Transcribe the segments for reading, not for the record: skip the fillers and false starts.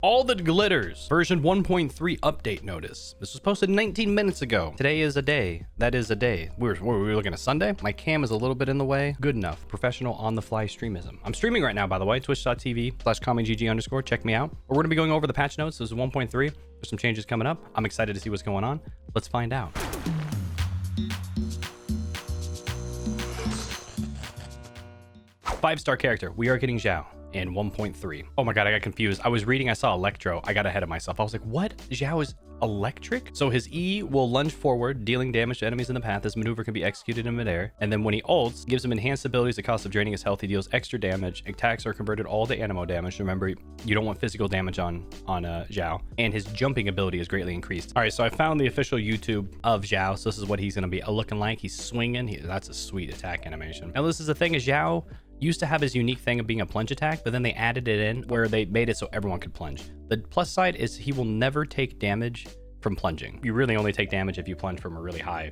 All that glitters, version 1.3 update notice. This was posted 19 minutes ago. Today is a day. That is a day. Were we looking at Sunday? My cam is a little bit in the way. Good enough. Professional on the fly streamism. I'm streaming right now, by the way. Twitch.tv/CommyGG_. Check me out. We're going to be going over the patch notes. This is 1.3. There's some changes coming up. I'm excited to see what's going on. Let's find out. Five-star character. We are getting Zhao in 1.3. Oh my god, I got confused. I was reading, I saw Electro. I got ahead of myself. I was like, what? Zhao is electric? So his E will lunge forward, dealing damage to enemies in the path. This maneuver can be executed in midair. And then when he ults, gives him enhanced abilities. The cost of draining his health. He deals extra damage. Attacks are converted all to animo damage. Remember, you don't want physical damage on Zhao. And his jumping ability is greatly increased. All right, so I found the official YouTube of Zhao. So this is what he's going to be looking like. He's swinging. That's a sweet attack animation. Now this is the thing is Zhao used to have his unique thing of being a plunge attack, but then they added it in where they made it so everyone could plunge. The plus side is he will never take damage from plunging. You really only take damage if you plunge from a really high.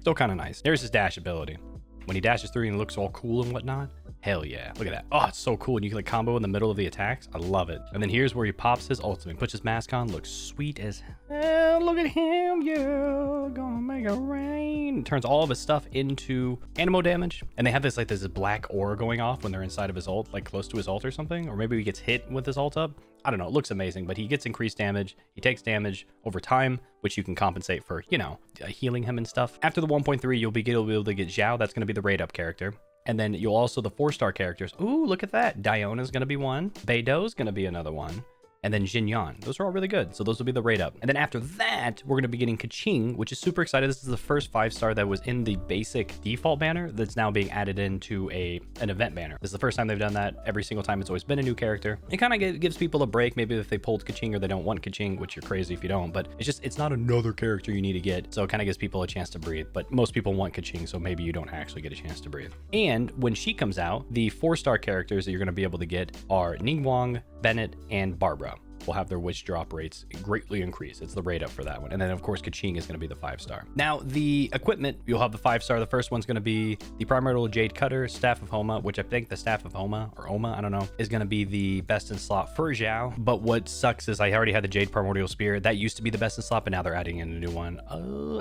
Still kind of nice. There's his dash ability. When he dashes through and looks all cool and whatnot, hell yeah. Look at that. Oh, it's so cool. And you can like combo in the middle of the attacks. I love it. And then here's where he pops his ultimate, puts his mask on, looks sweet as hell. Look at him. Yeah, gonna make it rain. Turns all of his stuff into animo damage. And they have this like this black aura going off when they're inside of his ult, like close to his ult or something. Or maybe he gets hit with his ult up. I don't know. It looks amazing, but he gets increased damage. He takes damage over time, which you can compensate for, you know, healing him and stuff. After the 1.3, you'll be able to get Zhao. That's going to be the raid up character. And then you'll also the 4-star characters. Ooh, look at that. Diona's going to be one. Beidou's going to be another one. And then Jinyan. Those are all really good. So those will be the raid up. And then after that, we're going to be getting Kaching, which is super excited. This is the first 5-star that was in the basic default banner that's now being added into an event banner. This is the first time they've done that. Every single time it's always been a new character. It kind of gives people a break. Maybe if they pulled Kaching or they don't want Kaching, which you're crazy if you don't, but it's not another character you need to get. So it kind of gives people a chance to breathe, but most people want Kaching. So maybe you don't actually get a chance to breathe. And when she comes out, the 4-star characters that you're going to be able to get are Ningguang, Bennett, and Barbara. Will have their witch drop rates greatly increase. It's the raid up for that one. And then of course Kaching is going to be the 5-star. Now the equipment, you'll have the 5-star. The first one's going to be the Primordial Jade Cutter, Staff of Homa, which I think the Staff of Homa or Oma, I don't know, is going to be the best in slot for Zhao. But what sucks is I already had the Jade Primordial Spear. That used to be the best in slot, but now they're adding in a new one.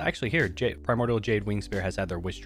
Actually here, Primordial Jade Wing Spear has had their wish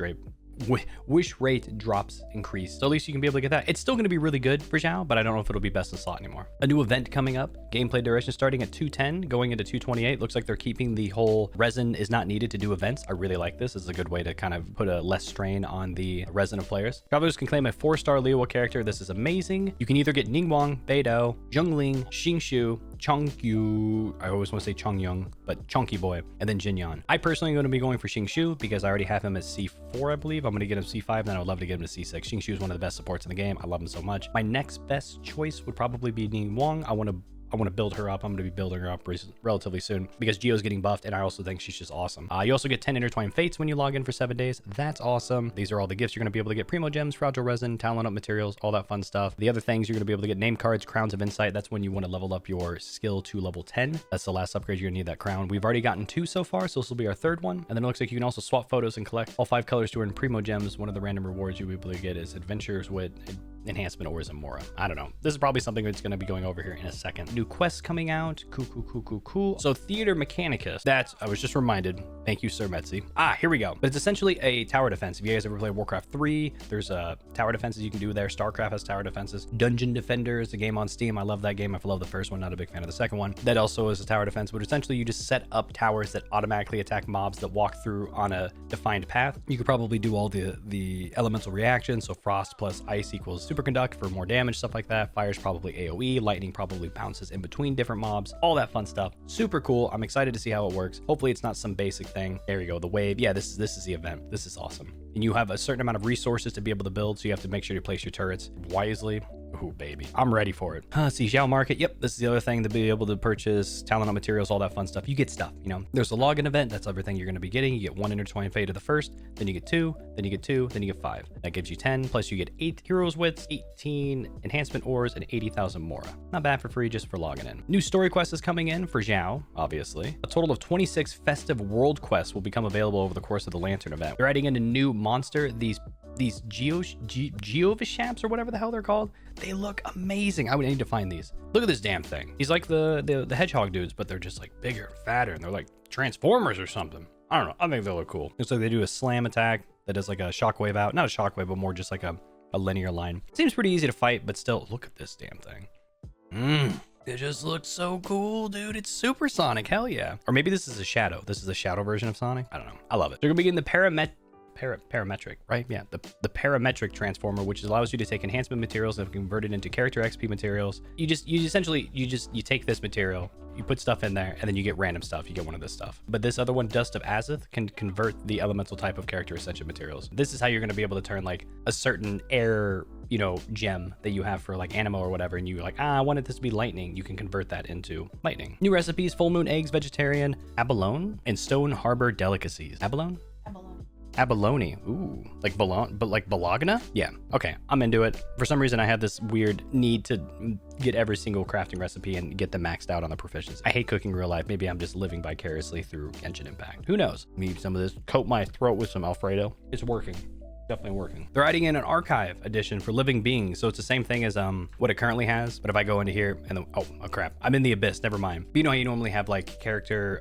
rate drops increase, so at least you can be able to get that. It's still going to be really good for Zhao, but I don't know if it'll be best in slot anymore. A new event coming up, gameplay duration starting at 210 going into 228. Looks like they're keeping the whole resin is not needed to do events. I really like this. This is a good way to kind of put a less strain on the resin of players. Travelers can claim a 4-star Liyue character. This is amazing. You can either get Ningguang, Beidou, Zhongling, Xingshu, Chongyu, I always want to say Chongyung, but Chonky Boy, and then Jinyan. I personally am going to be going for Xingshu because I already have him as C4, I believe. I'm going to get him C5, then I would love to get him to C6. Xingshu is one of the best supports in the game. I love him so much. My next best choice would probably be Ningguang. I want to build her up. I'm going to be building her up relatively soon because Gio's getting buffed, and I also think she's just awesome. You also get 10 intertwined fates when you log in for 7 days. That's awesome. These are all the gifts you're going to be able to get: Primo Gems, Fragile Resin, Talent Up materials, all that fun stuff. The other things you're going to be able to get: name cards, Crowns of Insight. That's when you want to level up your skill to level 10. That's the last upgrade. You're going to need that crown. We've already gotten 2 so far, so this will be our 3rd one. And then it looks like you can also swap photos and collect all 5 colors to earn Primo Gems. One of the random rewards you'll be able to get is Adventures with Enhancement or Zamora. I don't know. This is probably something that's going to be going over here in a second. New quests coming out. Cool. So Theater Mechanicus. That I was just reminded. Thank you, Sir Metzi. Here we go. But it's essentially a tower defense. If you guys ever play Warcraft 3, there's tower defenses you can do there. StarCraft has tower defenses. Dungeon Defender is a game on Steam. I love that game. I love the first one. Not a big fan of the second one. That also is a tower defense, but essentially you just set up towers that automatically attack mobs that walk through on a defined path. You could probably do all the elemental reactions. So frost plus ice equals superconduct for more damage, stuff like that. Fire's probably AoE. Lightning probably bounces in between different mobs. All that fun stuff. Super cool. I'm excited to see how it works. Hopefully it's not some basic thing. There you go. The wave. Yeah, this is the event. This is awesome. And you have a certain amount of resources to be able to build, so you have to make sure you place your turrets wisely. Oh, baby. I'm ready for it. See, Zhao Market. Yep, this is the other thing, to be able to purchase talent materials, all that fun stuff. You get stuff, you know. There's a login event. That's everything you're going to be getting. You get 1 intertwined fate of the first, then you get 2, then you get 2, then you get 5. That gives you 10, plus you get 8 heroes wits, 18 enhancement ores, and 80,000 Mora. Not bad for free, just for logging in. New story quest is coming in for Zhao, obviously. A total of 26 festive world quests will become available over the course of the Lantern event. They're adding in a new monster, these these Geovishapps or whatever the hell they're called. They look amazing. I would need to find these. Look at this damn thing. He's like the hedgehog dudes, but they're just like bigger, fatter, and they're like Transformers or something. I don't know. I think they look cool. Looks like they do a slam attack that does like a shockwave out. Not a shockwave, but more just like a linear line. Seems pretty easy to fight, but still, look at this damn thing. It just looks so cool, dude. It's super Sonic. Hell yeah. Or maybe this is a shadow. This is a shadow version of Sonic. I don't know. I love it. They're gonna begin the parametric, right? Yeah, the parametric transformer, which allows you to take enhancement materials and convert it into character XP materials. You take this material, you put stuff in there, and then you get random stuff. You get one of this stuff. But this other one, Dust of Azoth, can convert the elemental type of character ascension materials. This is how you're going to be able to turn like a certain air, you know, gem that you have for like Anemo or whatever, and you like, I wanted this to be lightning. You can convert that into lightning. New recipes: full moon eggs, vegetarian, abalone, and stone harbor delicacies. Abalone? Abalone. Ooh, like Bologna? Yeah. Okay, I'm into it. For some reason, I have this weird need to get every single crafting recipe and get them maxed out on the proficiency. I hate cooking real life. Maybe I'm just living vicariously through Genshin Impact. Who knows? Need some of this. Coat my throat with some Alfredo. It's working. Definitely working. They're adding in an archive edition for living beings, so it's the same thing as what it currently has. But if I go into here and then, oh crap, I'm in the abyss. Never mind. But you know how you normally have like character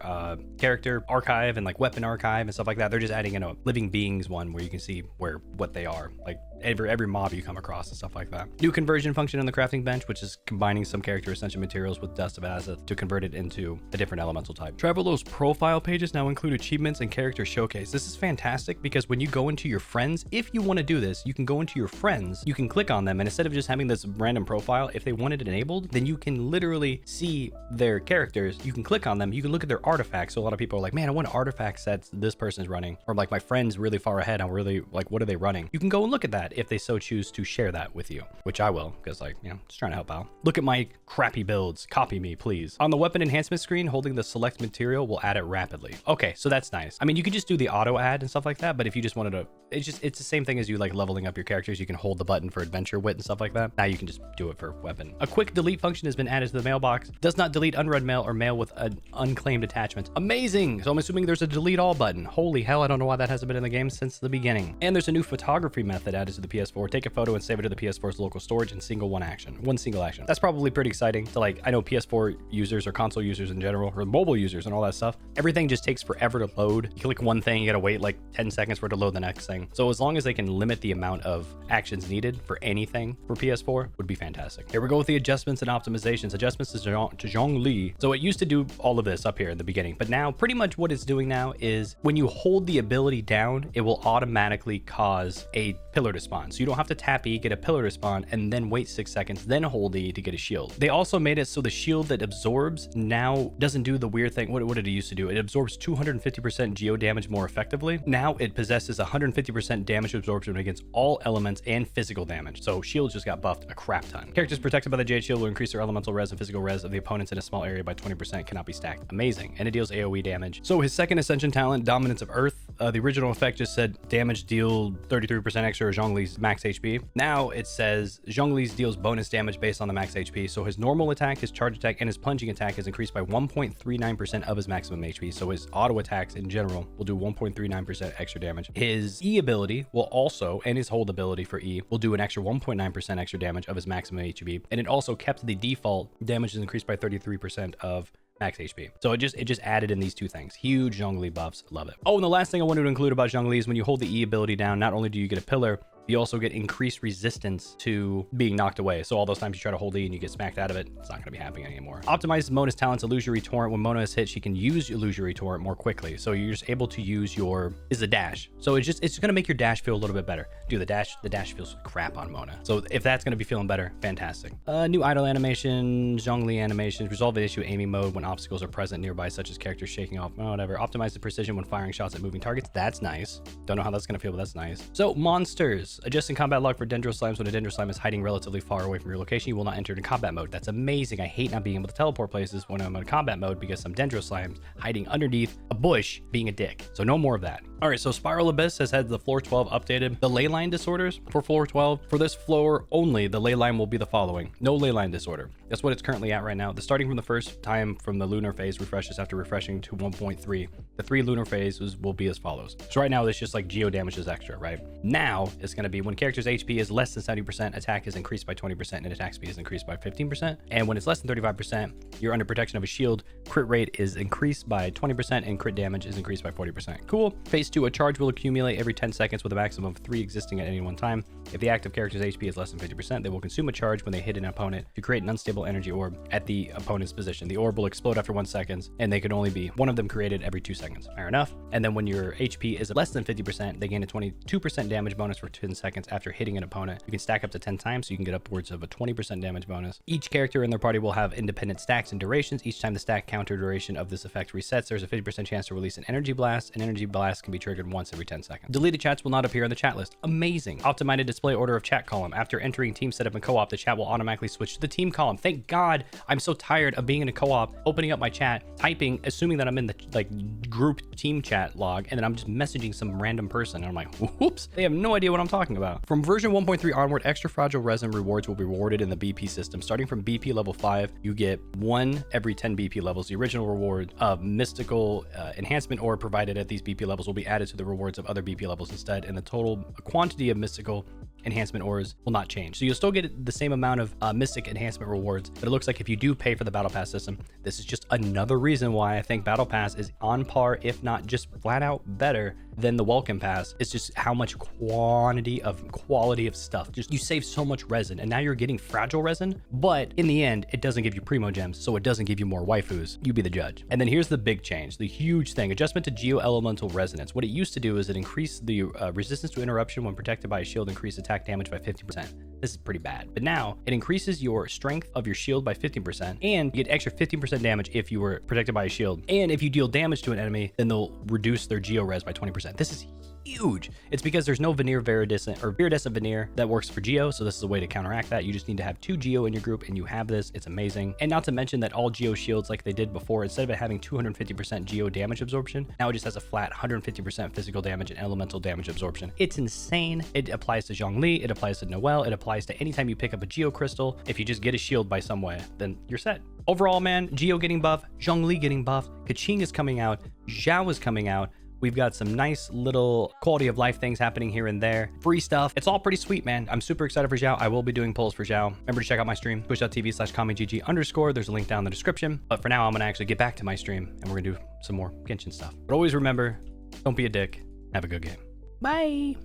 archive and like weapon archive and stuff like that. They're just adding in a living beings one where you can see what they are, like every mob you come across and stuff like that. New conversion function in the crafting bench, which is combining some character ascension materials with Dust of Azoth to convert it into a different elemental type. Traveler's profile pages now include achievements and character showcase. This is fantastic because when you go into your friends, if you want to do this, you can go into your friends, you can click on them, and instead of just having this random profile, if they want it enabled, then you can literally see their characters. You can click on them, you can look at their artifacts. So a lot of people are like, man, I want artifact sets this person's running, or like my friend's really far ahead, I'm really like, what are they running? You can go and look at that if they so choose to share that with you, which I will, because like, you know, just trying to help out. Look at my crappy builds, copy me please. On the weapon enhancement screen, holding the select material will add it rapidly. Okay, so that's nice. I mean, you could just do the auto add and stuff like that, but if you just wanted to, it's the same thing as you like leveling up your characters. You can hold the button for adventure wit and stuff like that. Now you can just do it for weapon. A quick delete function has been added to the mailbox. Does not delete unread mail or mail with an unclaimed attachment. Amazing. So I'm assuming there's a delete all button. Holy hell, I don't know why that hasn't been in the game since the beginning. And there's a new photography method added to the PS4. Take a photo and save it to the PS4's local storage in one single action. That's probably pretty exciting to like, I know PS4 users or console users in general, or mobile users and all that stuff. Everything just takes forever to load. You click one thing, you gotta wait like 10 seconds for it to load the next thing. So as long as they can limit the amount of actions needed for anything for PS4 would be fantastic. Here we go with the adjustments and optimizations. Adjustments to Zhongli. So it used to do all of this up here in the beginning, but now pretty much what it's doing now is when you hold the ability down, it will automatically cause a pillar to spawn. So you don't have to tap E, get a pillar to spawn, and then wait 6 seconds, then hold E to get a shield. They also made it so the shield that absorbs now doesn't do the weird thing. What did it used to do? It absorbs 250% geo damage more effectively. Now it possesses 150% damage absorption against all elements and physical damage. So shields just got buffed a crap ton. Characters protected by the Jade Shield will increase their elemental res and physical res of the opponents in a small area by 20%, cannot be stacked. Amazing. And it deals AoE damage. So his second ascension talent, Dominance of Earth, the original effect just said damage deal 33% extra Zhongli's max HP. Now it says Zhongli's deals bonus damage based on the max HP. So his normal attack, his charge attack, and his plunging attack is increased by 1.39% of his maximum HP. So his auto attacks in general will do 1.39% extra damage. His E ability will also, and his hold ability for E, will do an extra 1.9% extra damage of his maximum HP. And it also kept the default damage is increased by 33% of max HP. So it just added in these two things. Huge Zhongli buffs. Love it. Oh, and the last thing I wanted to include about Zhongli is when you hold the E ability down, not only do you get a pillar, you also get increased resistance to being knocked away. So all those times you try to hold E and you get smacked out of it, it's not going to be happening anymore. Optimizes Mona's talents Illusory Torrent. When Mona is hit, she can use Illusory Torrent more quickly. So you're just able to use the dash. So it's going to make your dash feel a little bit better. Dude, the dash feels crap on Mona. So if that's going to be feeling better, fantastic. New idle animation, Zhongli animations, resolve the issue aiming mode when obstacles are present nearby, such as characters shaking off, whatever. Optimize the precision when firing shots at moving targets. That's nice. Don't know how that's going to feel, but that's nice. So monsters, adjusting combat log for Dendro Slimes. When a Dendro Slime is hiding relatively far away from your location, you will not enter into combat mode. That's amazing. I hate not being able to teleport places when I'm in combat mode because some Dendro Slimes hiding underneath a bush being a dick. So no more of that. All right, so Spiral Abyss has had the floor 12 updated. The ley line disorders for floor 12. For this floor only, the ley line will be the following. No ley line disorder. That's what it's currently at right now. The starting from the first time from the lunar phase refreshes after refreshing to 1.3. The 3 lunar phases will be as follows. So right now, it's just like geo damage is extra, right? Now, it's going to be when character's HP is less than 70%, attack is increased by 20% and attack speed is increased by 15%. And when it's less than 35%, you're under protection of a shield. Crit rate is increased by 20% and crit damage is increased by 40%. Cool. Phase 2, a charge will accumulate every 10 seconds with a maximum of 3 existing at any one time. If the active character's HP is less than 50%, they will consume a charge when they hit an opponent to create an unstable energy orb at the opponent's position. The orb will explode after 1 second, and they can only be one of them created every 2 seconds. Fair enough. And then when your HP is less than 50%, they gain a 22% damage bonus for 10 seconds after hitting an opponent. You can stack up to 10 times, so you can get upwards of a 20% damage bonus. Each character in their party will have independent stacks and durations. Each time the stack counter duration of this effect resets, there's a 50% chance to release an energy blast. An energy blast can be triggered once every 10 seconds. Deleted chats will not appear in the chat list. Amazing. Optimized display order of chat column. After entering team setup and co-op, the chat will automatically switch to the team column. Thank God. I'm so tired of being in a co-op, opening up my chat, typing, assuming that I'm in the group team chat log, and then I'm just messaging some random person. And I'm like, whoops, they have no idea what I'm talking about. From version 1.3 onward, extra fragile resin rewards will be rewarded in the BP system. Starting from BP level 5, you get 1 every 10 BP levels. The original reward of mystical enhancement ore provided at these BP levels will be added to the rewards of other BP levels instead, and the total quantity of mystical enhancement ores will not change. So you'll still get the same amount of mystic enhancement rewards, but it looks like if you do pay for the battle pass system, this is just another reason why I think battle pass is on par, if not just flat out better than the welcome pass. It's just how much quality of stuff. Just you save so much resin, and now you're getting fragile resin, but in the end, it doesn't give you primo gems, so it doesn't give you more waifus. You be the judge. And then here's the big change, the huge thing: adjustment to geo-elemental resonance. What it used to do is it increased the resistance to interruption when protected by a shield, increased attack damage by 50%. This is pretty bad. But now it increases your strength of your shield by 15%, and you get extra 15% damage if you were protected by a shield. And if you deal damage to an enemy, then they'll reduce their geo res by 20%. This is huge. It's because there's no veneer viridescent or viridescent veneer that works for geo, so this is a way to counteract that. You just need to have 2 geo in your group, and you have this. It's amazing. And not to mention that all geo shields, like they did before, instead of it having 250% geo damage absorption, now it just has a flat 150% physical damage and elemental damage absorption. It's insane. It applies to Zhongli, it applies to Noelle, it applies to anytime you pick up a geo crystal. If you just get a shield by some way, then you're set. Overall, man, Geo getting buffed, Zhongli getting buffed, Kaching is coming out, Zhao is coming out. We've got some nice little quality of life things happening here and there. Free stuff. It's all pretty sweet, man. I'm super excited for Zhao. I will be doing polls for Zhao. Remember to check out my stream, twitch.tv/KamiGG_. There's a link down in the description. But for now, I'm going to actually get back to my stream, and we're going to do some more Genshin stuff. But always remember, don't be a dick. Have a good game. Bye.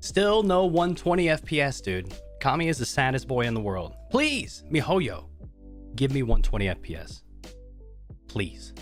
Still no 120 FPS, dude. Kami is the saddest boy in the world. Please, miHoYo, give me 120 FPS. Please.